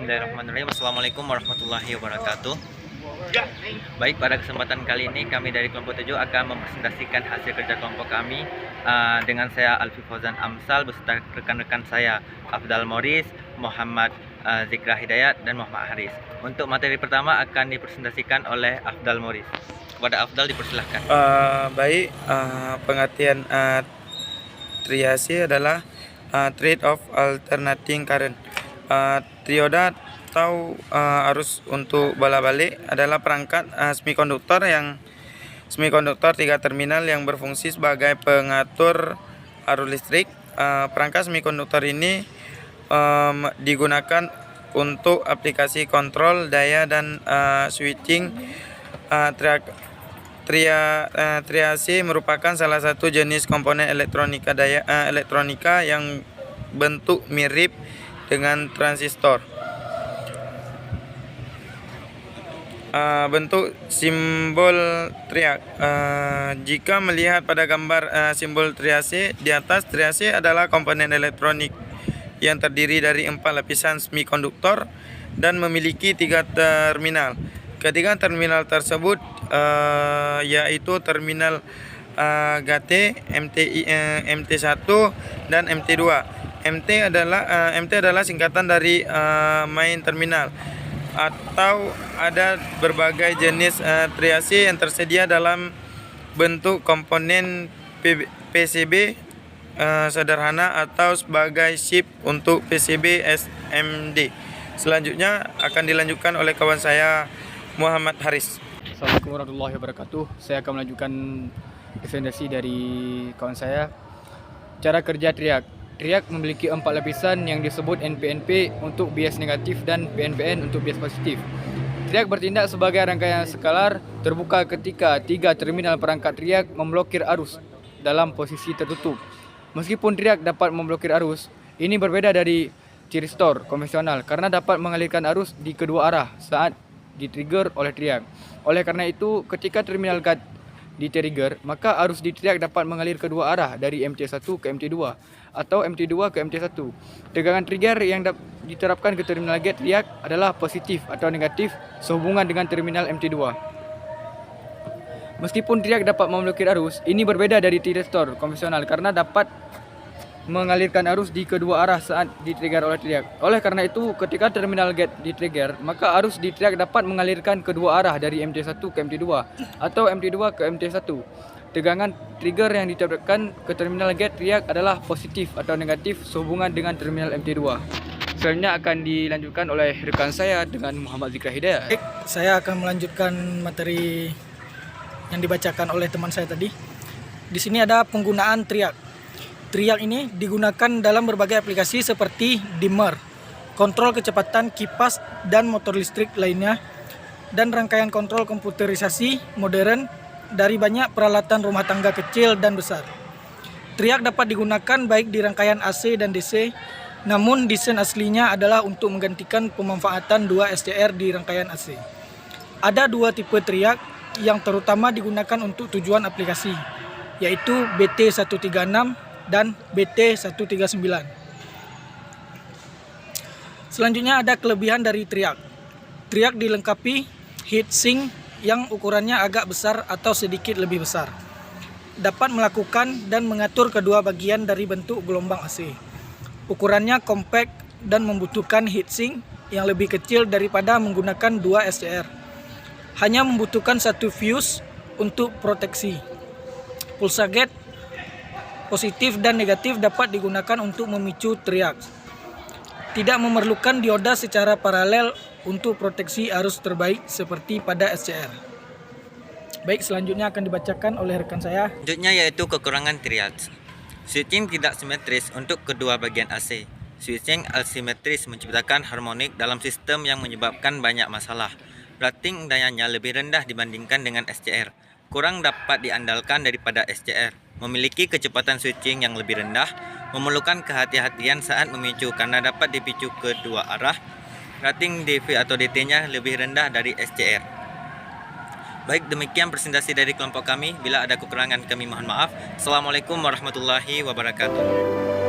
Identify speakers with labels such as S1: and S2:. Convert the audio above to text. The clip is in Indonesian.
S1: Bismillahirrahmanirrahim. Assalamualaikum warahmatullahi wabarakatuh. Baik, pada kesempatan kali ini kami dari kelompok 7 akan mempresentasikan hasil kerja kelompok kami dengan saya Alfi Fauzan Amsal beserta rekan-rekan saya Afdal Moris, Muhammad Zikra Hidayat dan Muhammad Haris. Untuk materi pertama akan dipresentasikan oleh Afdal Moris. Kepada Afdal dipersilahkan.
S2: Pengertian triasi adalah trade of alternating current. Trioda atau arus untuk bola-balik adalah perangkat semikonduktor 3 terminal yang berfungsi sebagai pengatur arus listrik. Perangkat semikonduktor ini digunakan untuk aplikasi kontrol daya dan switching. Triasi merupakan salah satu jenis komponen elektronika yang bentuk mirip dengan transistor. Bentuk simbol triak. Jika melihat pada gambar simbol triasi di atas, triasi adalah komponen elektronik yang terdiri dari 4 lapisan semikonduktor dan memiliki 3 terminal. Ketiga terminal tersebut yaitu terminal GT, MT1 dan MT2. MT adalah singkatan dari main terminal, atau ada berbagai jenis triasi yang tersedia dalam bentuk komponen PCB sederhana atau sebagai chip untuk PCB SMD. Selanjutnya akan dilanjutkan oleh kawan saya Muhammad Haris.
S3: Assalamualaikum warahmatullahi wabarakatuh. Saya akan melanjutkan presentasi dari kawan saya. Cara kerja triak. Triak memiliki 4 lapisan yang disebut NPNP untuk bias negatif dan PNPN untuk bias positif. Triak bertindak sebagai rangkaian skalar terbuka ketika 3 terminal perangkat triak memblokir arus dalam posisi tertutup. Meskipun triak dapat memblokir arus, ini berbeda dari tiristor konvensional karena dapat mengalirkan arus di kedua arah saat di-trigger oleh triak. Oleh karena itu, ketika terminal GAT di-trigger, maka arus di triak dapat mengalir kedua arah dari MT1 ke MT2 atau MT2 ke MT1. Tegangan trigger yang diterapkan ke terminal gate triak adalah positif atau negatif sehubungan dengan terminal MT2. Meskipun triak dapat memblokir arus, ini berbeda dari tiristor konvensional karena dapat mengalirkan arus di kedua arah saat di-trigger oleh triak. Oleh karena itu, ketika terminal gate di-trigger, maka arus di triak dapat mengalirkan kedua arah dari MT1 ke MT2 atau MT2 ke MT1. Tegangan trigger yang diterapkan ke terminal gate triak adalah positif atau negatif sehubungan dengan terminal MT2. Selanjutnya akan dilanjutkan oleh rekan saya dengan Muhammad Zikra Hidayat.
S4: Baik, saya akan melanjutkan materi yang dibacakan oleh teman saya tadi. Di sini ada penggunaan triak. Triak ini digunakan dalam berbagai aplikasi seperti dimmer, kontrol kecepatan kipas dan motor listrik lainnya, dan rangkaian kontrol komputerisasi modern dari banyak peralatan rumah tangga kecil dan besar. Triak dapat digunakan baik di rangkaian AC dan DC, namun desain aslinya adalah untuk menggantikan pemanfaatan 2 SCR di rangkaian AC. Ada 2 tipe triak yang terutama digunakan untuk tujuan aplikasi, yaitu BT136 dan BT139. Selanjutnya ada kelebihan dari triak. Triak dilengkapi heatsink yang ukurannya agak besar atau sedikit lebih besar. Dapat melakukan dan mengatur kedua bagian dari bentuk gelombang AC. Ukurannya compact dan membutuhkan heatsink yang lebih kecil daripada menggunakan 2 SCR. Hanya membutuhkan 1 fuse untuk proteksi. Pulsa gate positif dan negatif dapat digunakan untuk memicu triak. Tidak memerlukan dioda secara paralel untuk proteksi arus terbaik seperti pada SCR. Baik, selanjutnya akan dibacakan oleh rekan saya.
S1: Selanjutnya yaitu kekurangan triak. Switching tidak simetris untuk kedua bagian AC. Switching asimetris menciptakan harmonik dalam sistem yang menyebabkan banyak masalah. Rating dayanya lebih rendah dibandingkan dengan SCR. Kurang dapat diandalkan daripada SCR. Memiliki kecepatan switching yang lebih rendah, memerlukan kehati-hatian saat memicu karena dapat dipicu kedua arah. Rating DV atau DT-nya lebih rendah dari SCR. Baik, demikian presentasi dari kelompok kami. Bila ada kekurangan kami mohon maaf. Assalamualaikum warahmatullahi wabarakatuh.